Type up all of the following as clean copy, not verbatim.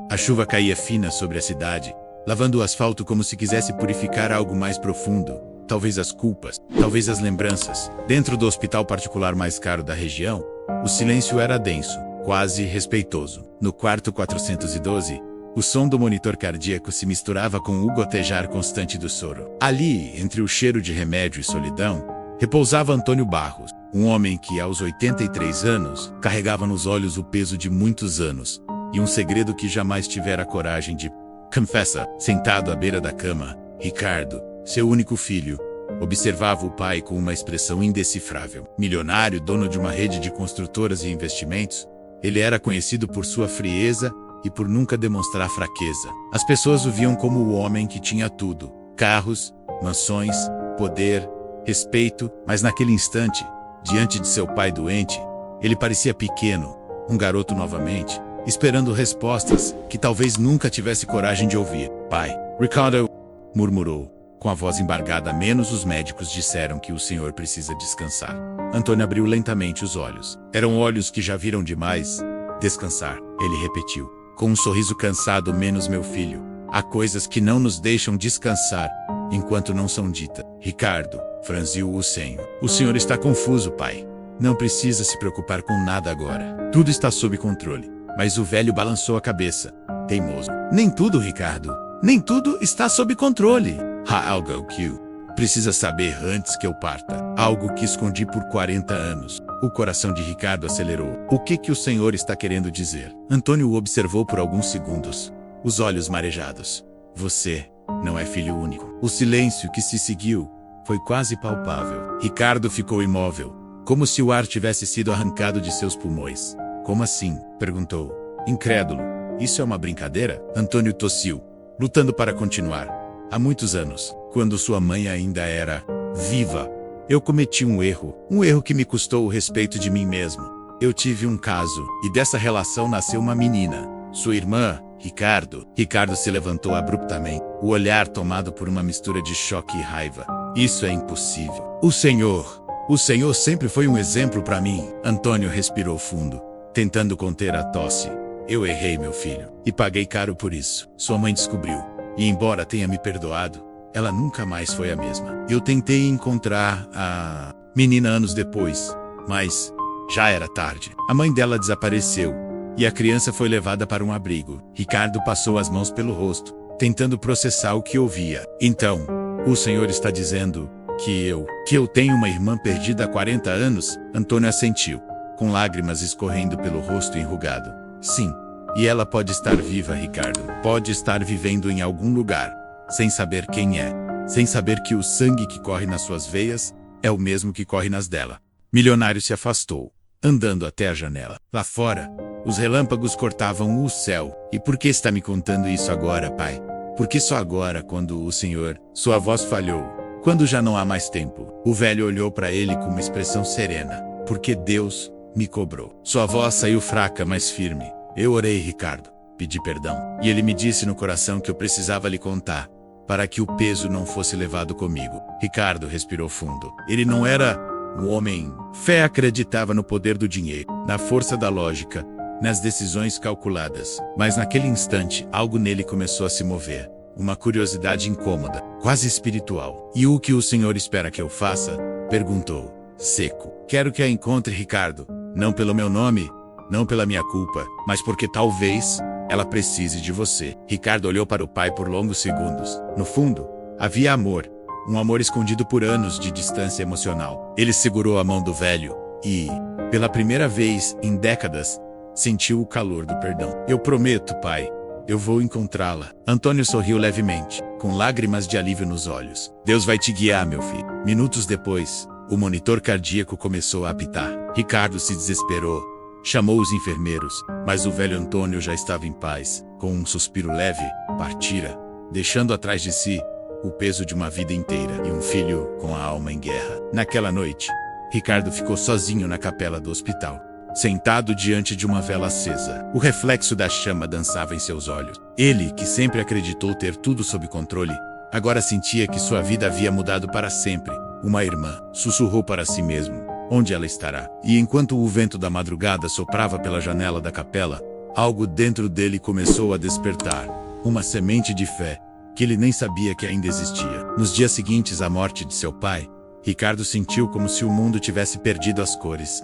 A chuva caía fina sobre a cidade, lavando o asfalto como se quisesse purificar algo mais profundo. Talvez as culpas, talvez as lembranças. Dentro do hospital particular mais caro da região, o silêncio era denso, quase respeitoso. No quarto 412, o som do monitor cardíaco se misturava com o gotejar constante do soro. Ali, entre o cheiro de remédio e solidão, repousava Antônio Barros, um homem que, aos 83 anos, carregava nos olhos o peso de muitos anos, e um segredo que jamais tivera coragem de confessa. Sentado à beira da cama, Ricardo, seu único filho, observava o pai com uma expressão indecifrável. Milionário, dono de uma rede de construtoras e investimentos, ele era conhecido por sua frieza e por nunca demonstrar fraqueza. As pessoas o viam como o homem que tinha tudo: carros, mansões, poder, respeito, mas naquele instante, diante de seu pai doente, ele parecia pequeno, um garoto novamente, esperando respostas que talvez nunca tivesse coragem de ouvir. Pai, Ricardo, murmurou, com a voz embargada. Menos os médicos disseram que o senhor precisa descansar. Antônio abriu lentamente os olhos. Eram olhos que já viram demais. Descansar, ele repetiu, com um sorriso cansado. Menos, meu filho. Há coisas que não nos deixam descansar enquanto não são ditas. Ricardo franziu o senho. O senhor está confuso, pai. Não precisa se preocupar com nada agora. Tudo está sob controle. Mas o velho balançou a cabeça, teimoso. Nem tudo, Ricardo. Nem tudo está sob controle. Há algo que precisa saber antes que eu parta. Algo que escondi por 40 anos. O coração de Ricardo acelerou. O que o senhor está querendo dizer? Antônio o observou por alguns segundos, os olhos marejados. Você não é filho único. O silêncio que se seguiu foi quase palpável. Ricardo ficou imóvel, como se o ar tivesse sido arrancado de seus pulmões. Como assim? Perguntou, incrédulo. Isso é uma brincadeira? Antônio tossiu, lutando para continuar. Há muitos anos, quando sua mãe ainda era viva, eu cometi um erro que me custou o respeito de mim mesmo. Eu tive um caso, e dessa relação nasceu uma menina. Sua irmã, Ricardo. Ricardo se levantou abruptamente, o olhar tomado por uma mistura de choque e raiva. Isso é impossível. O senhor sempre foi um exemplo para mim. Antônio respirou fundo, tentando conter a tosse. Eu errei, meu filho, e paguei caro por isso. Sua mãe descobriu, e embora tenha me perdoado, ela nunca mais foi a mesma. Eu tentei encontrar a menina anos depois, mas já era tarde. A mãe dela desapareceu, e a criança foi levada para um abrigo. Ricardo passou as mãos pelo rosto, tentando processar o que ouvia. Então, o senhor está dizendo que eu tenho uma irmã perdida há 40 anos? Antônio assentiu, com lágrimas escorrendo pelo rosto enrugado. Sim, e ela pode estar viva, Ricardo. Pode estar vivendo em algum lugar, sem saber quem é, sem saber que o sangue que corre nas suas veias é o mesmo que corre nas dela. Milionário se afastou, andando até a janela. Lá fora, os relâmpagos cortavam o céu. E por que está me contando isso agora, pai? Por que só agora, quando o senhor... Sua voz falhou, quando já não há mais tempo. O velho olhou para ele com uma expressão serena. Porque Deus me cobrou. Sua voz saiu fraca, mas firme. Eu orei, Ricardo. Pedi perdão. E ele me disse no coração que eu precisava lhe contar, para que o peso não fosse levado comigo. Ricardo respirou fundo. Ele não era um homem. Fé acreditava no poder do dinheiro, na força da lógica, nas decisões calculadas. Mas naquele instante, algo nele começou a se mover. Uma curiosidade incômoda, quase espiritual. E o que o senhor espera que eu faça? Perguntou, seco. Quero que a encontre, Ricardo. Não pelo meu nome, não pela minha culpa, mas porque talvez ela precise de você. Ricardo olhou para o pai por longos segundos. No fundo, havia amor. Um amor escondido por anos de distância emocional. Ele segurou a mão do velho e, pela primeira vez em décadas, sentiu o calor do perdão. Eu prometo, pai. Eu vou encontrá-la. Antônio sorriu levemente, com lágrimas de alívio nos olhos. Deus vai te guiar, meu filho. Minutos depois, o monitor cardíaco começou a apitar. Ricardo se desesperou. Chamou os enfermeiros, mas o velho Antônio já estava em paz. Com um suspiro leve, partira, deixando atrás de si o peso de uma vida inteira e um filho com a alma em guerra. Naquela noite, Ricardo ficou sozinho na capela do hospital, sentado diante de uma vela acesa. O reflexo da chama dançava em seus olhos. Ele, que sempre acreditou ter tudo sob controle, agora sentia que sua vida havia mudado para sempre. Uma irmã sussurrou para si mesmo: onde ela estará? E enquanto o vento da madrugada soprava pela janela da capela, Algo dentro dele começou a despertar, uma semente de fé, que ele nem sabia que ainda existia. Nos dias seguintes à morte de seu pai, Ricardo sentiu como se o mundo tivesse perdido as cores.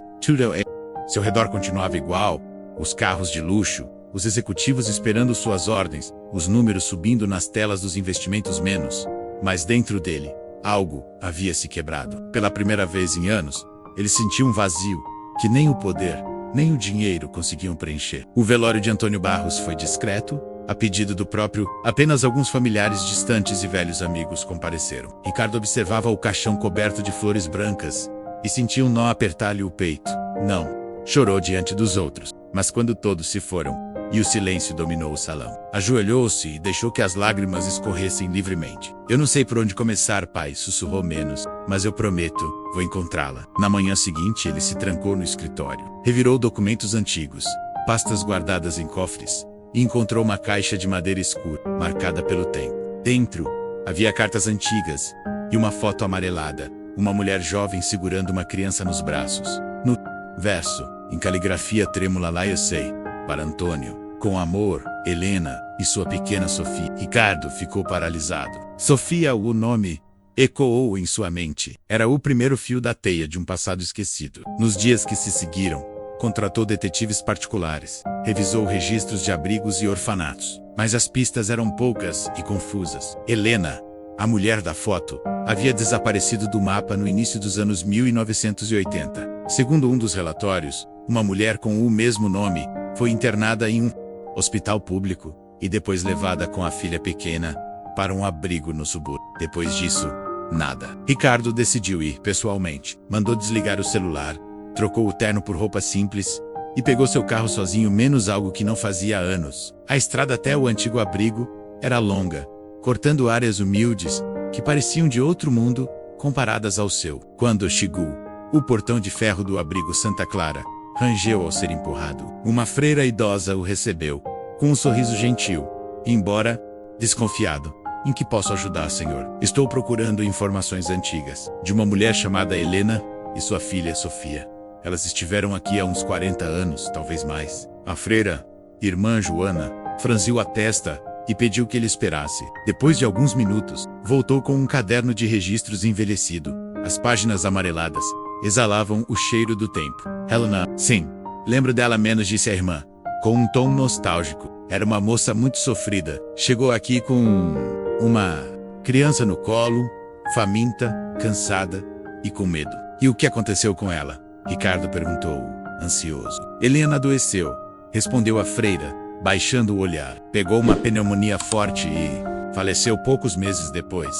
Seu redor continuava igual, os carros de luxo, os executivos esperando suas ordens, os números subindo nas telas dos investimentos menos. Mas dentro dele, algo havia se quebrado. Pela primeira vez em anos, ele sentiu um vazio, que nem o poder, nem o dinheiro conseguiam preencher. O velório de Antônio Barros foi discreto, a pedido do próprio, apenas alguns familiares distantes e velhos amigos compareceram. Ricardo observava o caixão coberto de flores brancas e sentia um nó apertar-lhe o peito. Não, chorou diante dos outros, mas quando todos se foram, e o silêncio dominou o salão, ajoelhou-se e deixou que as lágrimas escorressem livremente. Eu não sei por onde começar, pai, sussurrou menos, mas eu prometo, vou encontrá-la. Na manhã seguinte, ele se trancou no escritório, revirou documentos antigos, pastas guardadas em cofres, e encontrou uma caixa de madeira escura, marcada pelo tempo. Dentro, havia cartas antigas e uma foto amarelada, uma mulher jovem segurando uma criança nos braços. No verso, em caligrafia trêmula, lá eu sei, para Antônio, com amor, Helena e sua pequena Sofia. Ricardo ficou paralisado. Sofia, o nome, ecoou em sua mente. Era o primeiro fio da teia de um passado esquecido. Nos dias que se seguiram, contratou detetives particulares, revisou registros de abrigos e orfanatos, mas as pistas eram poucas e confusas. Helena, a mulher da foto, havia desaparecido do mapa no início dos anos 1980. Segundo um dos relatórios, uma mulher com o mesmo nome foi internada em um hospital público e depois levada com a filha pequena para um abrigo no subúrbio. Depois disso, nada. Ricardo decidiu ir pessoalmente, mandou desligar o celular, trocou o terno por roupa simples e pegou seu carro sozinho, menos algo que não fazia há anos. A estrada até o antigo abrigo era longa, cortando áreas humildes que pareciam de outro mundo comparadas ao seu. Quando chegou, o portão de ferro do abrigo Santa Clara rangeu ao ser empurrado. Uma freira idosa o recebeu, com um sorriso gentil, embora desconfiado. Em que posso ajudar, senhor? Estou procurando informações antigas de uma mulher chamada Helena e sua filha Sofia. Elas estiveram aqui há uns 40 anos, talvez mais. A freira, irmã Joana, franziu a testa e pediu que ele esperasse. Depois de alguns minutos, voltou com um caderno de registros envelhecido. As páginas amareladas exalavam o cheiro do tempo. Helena, sim, lembro dela menos, disse a irmã, com um tom nostálgico. Era uma moça muito sofrida. Chegou aqui com uma criança no colo, faminta, cansada e com medo. E o que aconteceu com ela? Ricardo perguntou, ansioso. Helena adoeceu, respondeu a freira, baixando o olhar. Pegou uma pneumonia forte e faleceu poucos meses depois.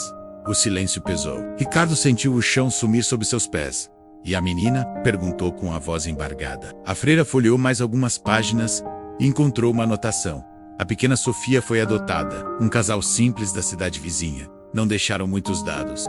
O silêncio pesou. Ricardo sentiu o chão sumir sob seus pés. E a menina? Perguntou com a voz embargada. A freira folheou mais algumas páginas e encontrou uma anotação. A pequena Sofia foi adotada. Um casal simples da cidade vizinha. Não deixaram muitos dados.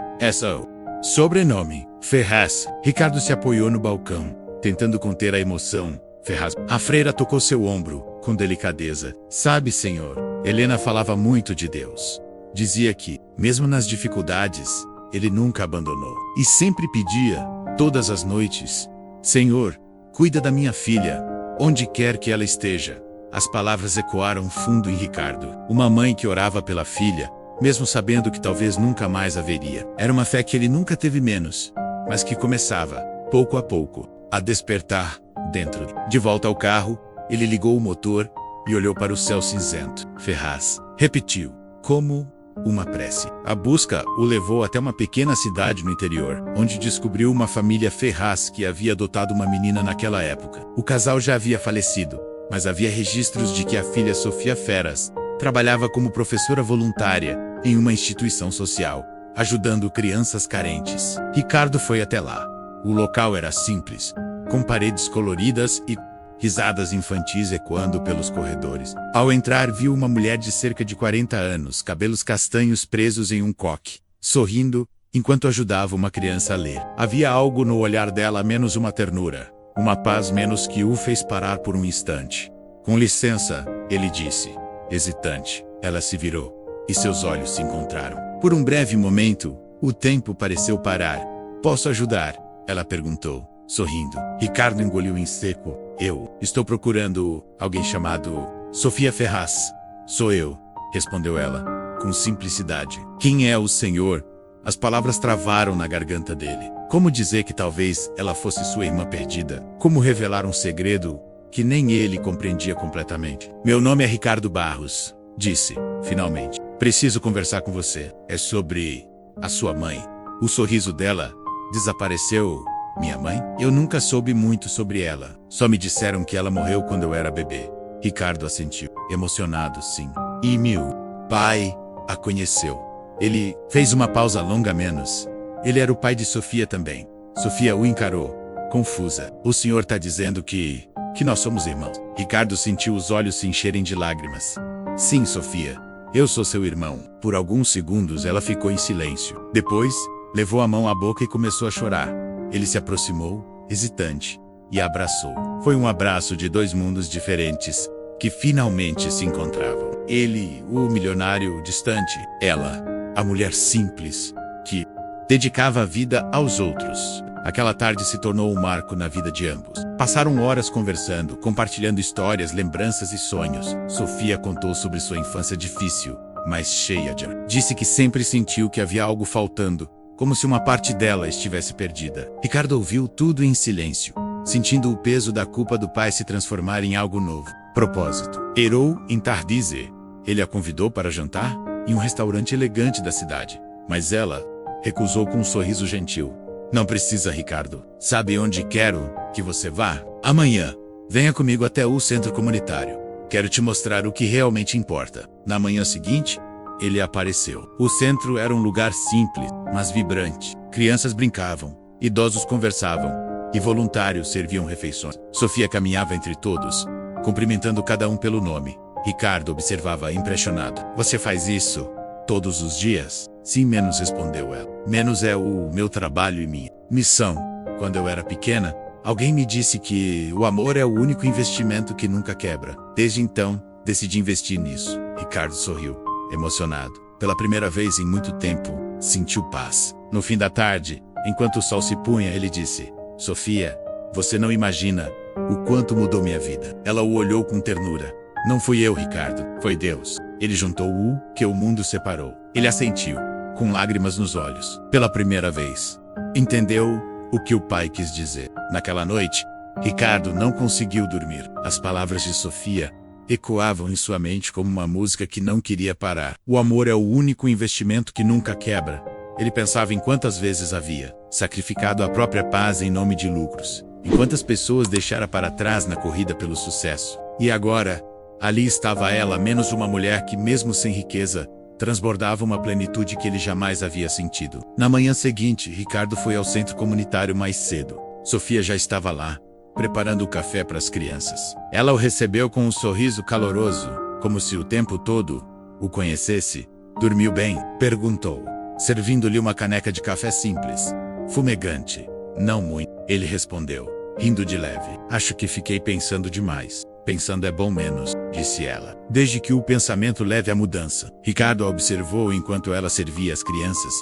Sobrenome, Ferraz. Ricardo se apoiou no balcão, tentando conter a emoção. Ferraz. A freira tocou seu ombro, com delicadeza. Sabe, senhor, Helena falava muito de Deus. Dizia que, mesmo nas dificuldades, ele nunca abandonou. E sempre pedia, todas as noites, Senhor, cuida da minha filha, onde quer que ela esteja. As palavras ecoaram fundo em Ricardo. Uma mãe que orava pela filha, mesmo sabendo que talvez nunca mais haveria. Era uma fé que ele nunca teve menos, mas que começava, pouco a pouco, a despertar dentro. De volta ao carro, ele ligou o motor e olhou para o céu cinzento. Ferraz repetiu, como uma prece. A busca o levou até uma pequena cidade no interior, onde descobriu uma família Ferraz que havia adotado uma menina naquela época. O casal já havia falecido, mas havia registros de que a filha Sofia Ferraz trabalhava como professora voluntária em uma instituição social, ajudando crianças carentes. Ricardo foi até lá. O local era simples, com paredes coloridas e risadas infantis ecoando pelos corredores. Ao entrar, viu uma mulher de cerca de 40 anos, cabelos castanhos presos em um coque, sorrindo, enquanto ajudava uma criança a ler. Havia algo no olhar dela menos uma ternura, uma paz menos que o fez parar por um instante. Com licença, ele disse, hesitante. Ela se virou, e seus olhos se encontraram. Por um breve momento, o tempo pareceu parar. Posso ajudar? Ela perguntou, sorrindo. Ricardo engoliu em seco. Eu estou procurando alguém chamado Sofia Ferraz. Sou eu, respondeu ela, com simplicidade. Quem é o senhor? As palavras travaram na garganta dele. Como dizer que talvez ela fosse sua irmã perdida? Como revelar um segredo que nem ele compreendia completamente? Meu nome é Ricardo Barros, disse, finalmente. Preciso conversar com você. É sobre a sua mãe. O sorriso dela desapareceu. Minha mãe? Eu nunca soube muito sobre ela. Só me disseram que ela morreu quando eu era bebê. Ricardo assentiu, emocionado, sim. E meu pai a conheceu. Ele fez uma pausa longa menos. Ele era o pai de Sofia também. Sofia o encarou, confusa. O senhor tá dizendo que nós somos irmãos. Ricardo sentiu os olhos se encherem de lágrimas. Sim, Sofia. Eu sou seu irmão. Por alguns segundos ela ficou em silêncio. Depois, levou a mão à boca e começou a chorar. Ele se aproximou, hesitante, e a abraçou. Foi um abraço de dois mundos diferentes, que finalmente se encontravam. Ele, o milionário distante. Ela, a mulher simples, que dedicava a vida aos outros. Aquela tarde se tornou um marco na vida de ambos. Passaram horas conversando, compartilhando histórias, lembranças e sonhos. Sofia contou sobre sua infância difícil, mas cheia de amor. Disse que sempre sentiu que havia algo faltando, como se uma parte dela estivesse perdida. Ricardo ouviu tudo em silêncio, sentindo o peso da culpa do pai se transformar em algo novo. Propósito. Erou em Tardize. Ele a convidou para jantar em um restaurante elegante da cidade, mas ela recusou com um sorriso gentil. Não precisa, Ricardo. Sabe onde quero que você vá? Amanhã. Venha comigo até o centro comunitário. Quero te mostrar o que realmente importa. Na manhã seguinte, ele apareceu. O centro era um lugar simples, mas vibrante. Crianças brincavam, idosos conversavam, e voluntários serviam refeições. Sofia caminhava entre todos, cumprimentando cada um pelo nome. Ricardo observava impressionado. Você faz isso todos os dias? Sim, menos, respondeu ela. Menos é o meu trabalho e minha missão. Quando eu era pequena, alguém me disse que o amor é o único investimento que nunca quebra. Desde então, decidi investir nisso. Ricardo sorriu, emocionado. Pela primeira vez em muito tempo, sentiu paz. No fim da tarde, enquanto o sol se punha, ele disse: Sofia, você não imagina o quanto mudou minha vida. Ela o olhou com ternura. Não fui eu, Ricardo, foi Deus. Ele juntou o que o mundo separou. Ele assentiu, com lágrimas nos olhos. Pela primeira vez, entendeu o que o pai quis dizer. Naquela noite, Ricardo não conseguiu dormir. As palavras de Sofia ecoavam em sua mente como uma música que não queria parar. O amor é o único investimento que nunca quebra. Ele pensava em quantas vezes havia sacrificado a própria paz em nome de lucros. Em quantas pessoas deixara para trás na corrida pelo sucesso. E agora, ali estava ela, menos uma mulher que, mesmo sem riqueza, transbordava uma plenitude que ele jamais havia sentido. Na manhã seguinte, Ricardo foi ao centro comunitário mais cedo. Sofia já estava lá, preparando o café para as crianças. Ela o recebeu com um sorriso caloroso, como se o tempo todo o conhecesse. Dormiu bem? Perguntou, servindo-lhe uma caneca de café simples, fumegante. Não muito, ele respondeu, rindo de leve. Acho que fiquei pensando demais. Pensando é bom menos, disse ela. Desde que o pensamento leve à mudança. Ricardo a observou enquanto ela servia as crianças,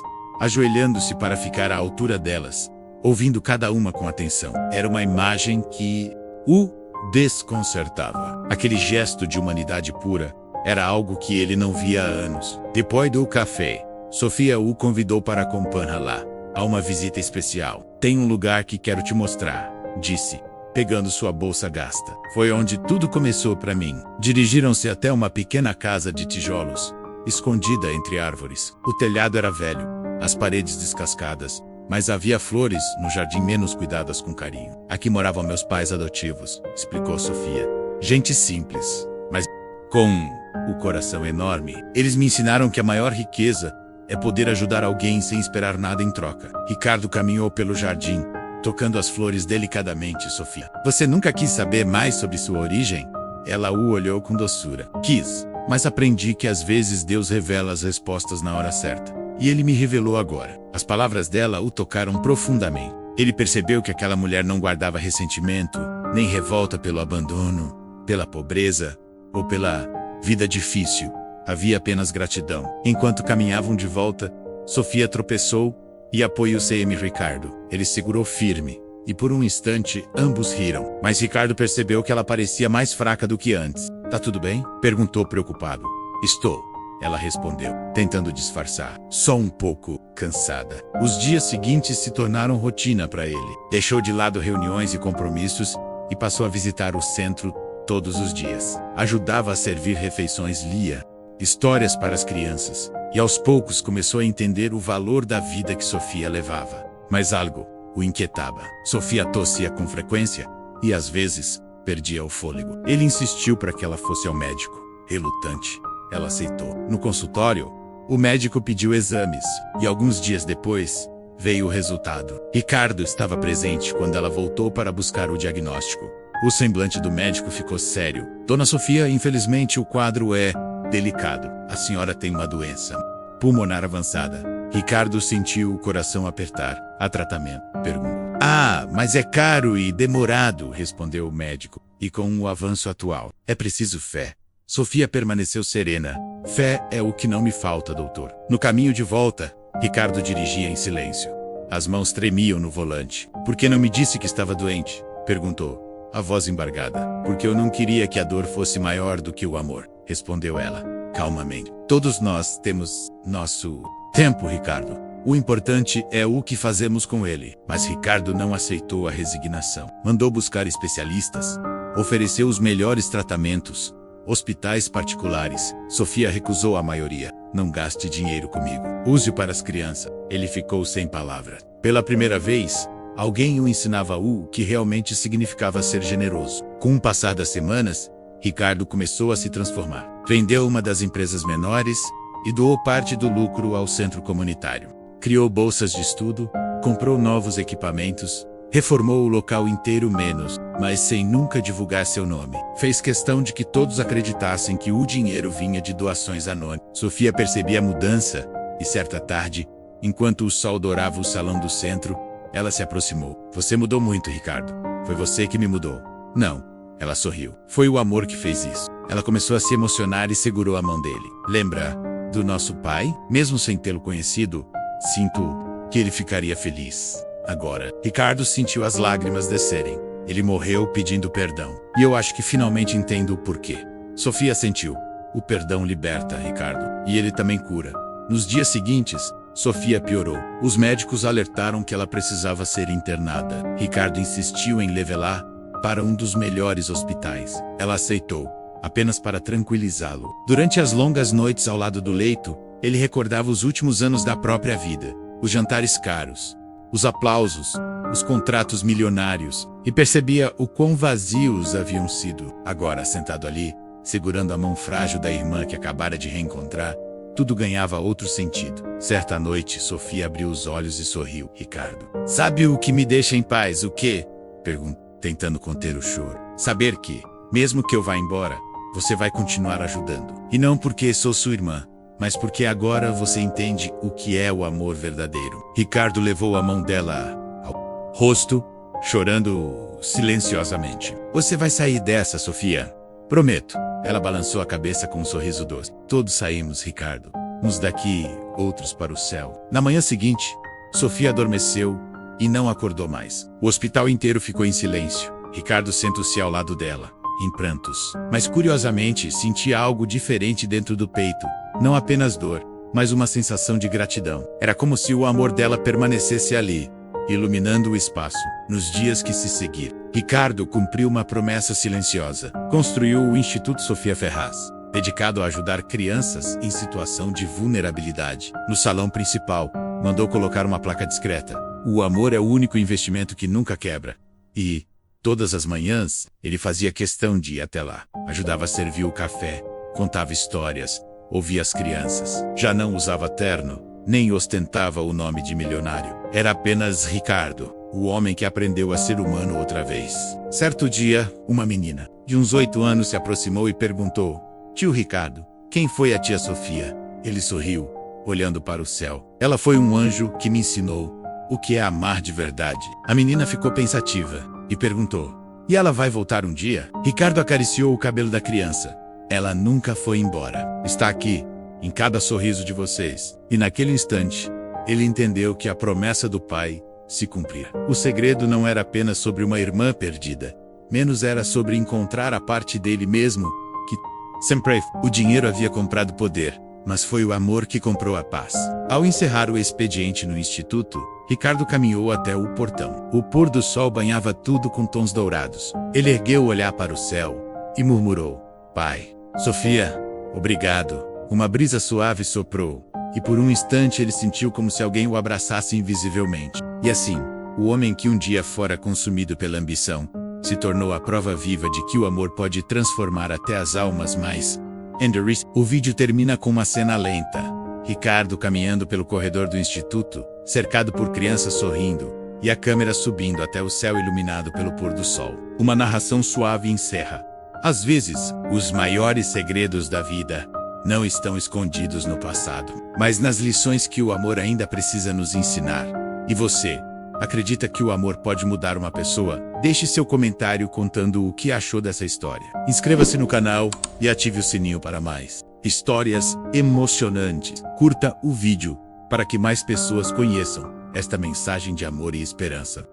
ajoelhando-se para ficar à altura delas, ouvindo cada uma com atenção. Era uma imagem que o desconcertava. Aquele gesto de humanidade pura era algo que ele não via há anos. Depois do café, Sofia o convidou para acompanhá-la lá, a uma visita especial. Tem um lugar que quero te mostrar, disse, pegando sua bolsa gasta. Foi onde tudo começou para mim. Dirigiram-se até uma pequena casa de tijolos, escondida entre árvores. O telhado era velho, as paredes descascadas, mas havia flores no jardim menos cuidadas com carinho. Aqui moravam meus pais adotivos, explicou Sofia. Gente simples, mas com o coração enorme. Eles me ensinaram que a maior riqueza é poder ajudar alguém sem esperar nada em troca. Ricardo caminhou pelo jardim, tocando as flores delicadamente. Sofia, você nunca quis saber mais sobre sua origem? Ela o olhou com doçura. Quis, mas aprendi que às vezes Deus revela as respostas na hora certa. E ele me revelou agora. As palavras dela o tocaram profundamente. Ele percebeu que aquela mulher não guardava ressentimento, nem revolta pelo abandono, pela pobreza ou pela vida difícil. Havia apenas gratidão. Enquanto caminhavam de volta, Sofia tropeçou e apoiou-se em Ricardo. Ele segurou firme, e por um instante ambos riram. Mas Ricardo percebeu que ela parecia mais fraca do que antes. Tá tudo bem? Perguntou preocupado. Estou, ela respondeu, tentando disfarçar. Só um pouco cansada. Os dias seguintes se tornaram rotina para ele. Deixou de lado reuniões e compromissos e passou a visitar o centro todos os dias. Ajudava a servir refeições, lia histórias para as crianças e aos poucos começou a entender o valor da vida que Sofia levava. Mas algo o inquietava. Sofia tossia com frequência e às vezes perdia o fôlego. Ele insistiu para que ela fosse ao médico. Relutante, ela aceitou. No consultório, o médico pediu exames e alguns dias depois veio o resultado. Ricardo estava presente quando ela voltou para buscar o diagnóstico. O semblante do médico ficou sério. Dona Sofia, infelizmente o quadro é delicado. A senhora tem uma doença pulmonar avançada. Ricardo sentiu o coração apertar. Há tratamento? Perguntou. Ah, mas é caro e demorado, respondeu o médico. E com o avanço atual, é preciso fé. Sofia permaneceu serena. Fé é o que não me falta, doutor. No caminho de volta, Ricardo dirigia em silêncio. As mãos tremiam no volante. Por que não me disse que estava doente? Perguntou, a voz embargada. Porque eu não queria que a dor fosse maior do que o amor, respondeu ela, calmamente. Todos nós temos nosso tempo, Ricardo. O importante é o que fazemos com ele. Mas Ricardo não aceitou a resignação. Mandou buscar especialistas. Ofereceu os melhores tratamentos. Hospitais particulares. Sofia recusou a maioria. Não gaste dinheiro comigo. Use-o para as crianças. Ele ficou sem palavras. Pela primeira vez, alguém o ensinava o que realmente significava ser generoso. Com o passar das semanas, Ricardo começou a se transformar. Vendeu uma das empresas menores e doou parte do lucro ao centro comunitário. Criou bolsas de estudo, comprou novos equipamentos, reformou o local inteiro menos, mas sem nunca divulgar seu nome. Fez questão de que todos acreditassem que o dinheiro vinha de doações anônimas. Sofia percebia a mudança e certa tarde, enquanto o sol dourava o salão do centro, ela se aproximou. Você mudou muito, Ricardo. Foi você que me mudou. Não. Ela sorriu. Foi o amor que fez isso. Ela começou a se emocionar e segurou a mão dele. Lembra do nosso pai? Mesmo sem tê-lo conhecido, sinto que ele ficaria feliz. Agora, Ricardo sentiu as lágrimas descerem. Ele morreu pedindo perdão. E eu acho que finalmente entendo o porquê. Sofia sentiu. O perdão liberta, Ricardo. E ele também cura. Nos dias seguintes, Sofia piorou. Os médicos alertaram que ela precisava ser internada. Ricardo insistiu em levá-la para um dos melhores hospitais. Ela aceitou, apenas para tranquilizá-lo. Durante as longas noites ao lado do leito, ele recordava os últimos anos da própria vida. Os jantares caros, os aplausos, os contratos milionários, e percebia o quão vazios haviam sido. Agora, sentado ali, segurando a mão frágil da irmã que acabara de reencontrar, tudo ganhava outro sentido. Certa noite, Sofia abriu os olhos e sorriu. Ricardo, sabe o que me deixa em paz? O quê? Perguntou, tentando conter o choro. Saber que, mesmo que eu vá embora, você vai continuar ajudando. E não porque sou sua irmã, mas porque agora você entende o que é o amor verdadeiro. Ricardo levou a mão dela ao rosto, chorando silenciosamente. Você vai sair dessa, Sofia. Prometo. Ela balançou a cabeça com um sorriso doce. Todos saímos, Ricardo. Uns daqui, outros para o céu. Na manhã seguinte, Sofia adormeceu e não acordou mais. O hospital inteiro ficou em silêncio. Ricardo sentou-se ao lado dela, em prantos. Mas curiosamente, sentia algo diferente dentro do peito. Não apenas dor, mas uma sensação de gratidão. Era como se o amor dela permanecesse ali, iluminando o espaço. Nos dias que se seguiram, Ricardo cumpriu uma promessa silenciosa. Construiu o Instituto Sofia Ferraz, dedicado a ajudar crianças em situação de vulnerabilidade. No salão principal, mandou colocar uma placa discreta. O amor é o único investimento que nunca quebra. E, todas as manhãs, ele fazia questão de ir até lá. Ajudava a servir o café, contava histórias, ouvia as crianças. Já não usava terno, nem ostentava o nome de milionário. Era apenas Ricardo, o homem que aprendeu a ser humano outra vez. Certo dia, uma menina, de uns 8 anos, se aproximou e perguntou: Tio Ricardo, quem foi a tia Sofia? Ele sorriu, olhando para o céu. Ela foi um anjo que me ensinou o que é amar de verdade. A menina ficou pensativa e perguntou: E ela vai voltar um dia? Ricardo acariciou o cabelo da criança. Ela nunca foi embora. Está aqui, em cada sorriso de vocês. E naquele instante, ele entendeu que a promessa do pai se cumprir. O segredo não era apenas sobre uma irmã perdida, menos era sobre encontrar a parte dele mesmo, que sempre o dinheiro havia comprado poder, mas foi o amor que comprou a paz. Ao encerrar o expediente no instituto, Ricardo caminhou até o portão. O pôr do sol banhava tudo com tons dourados. Ele ergueu o olhar para o céu e murmurou: Pai, Sofia, obrigado. Uma brisa suave soprou, e por um instante ele sentiu como se alguém o abraçasse invisivelmente. E assim, o homem que um dia fora consumido pela ambição, se tornou a prova viva de que o amor pode transformar até as almas mais endureced. O vídeo termina com uma cena lenta. Ricardo caminhando pelo corredor do instituto, cercado por crianças sorrindo, e a câmera subindo até o céu iluminado pelo pôr do sol. Uma narração suave encerra. Às vezes, os maiores segredos da vida não estão escondidos no passado, mas nas lições que o amor ainda precisa nos ensinar. E você, acredita que o amor pode mudar uma pessoa? Deixe seu comentário contando o que achou dessa história. Inscreva-se no canal e ative o sininho para mais histórias emocionantes. Curta o vídeo para que mais pessoas conheçam esta mensagem de amor e esperança.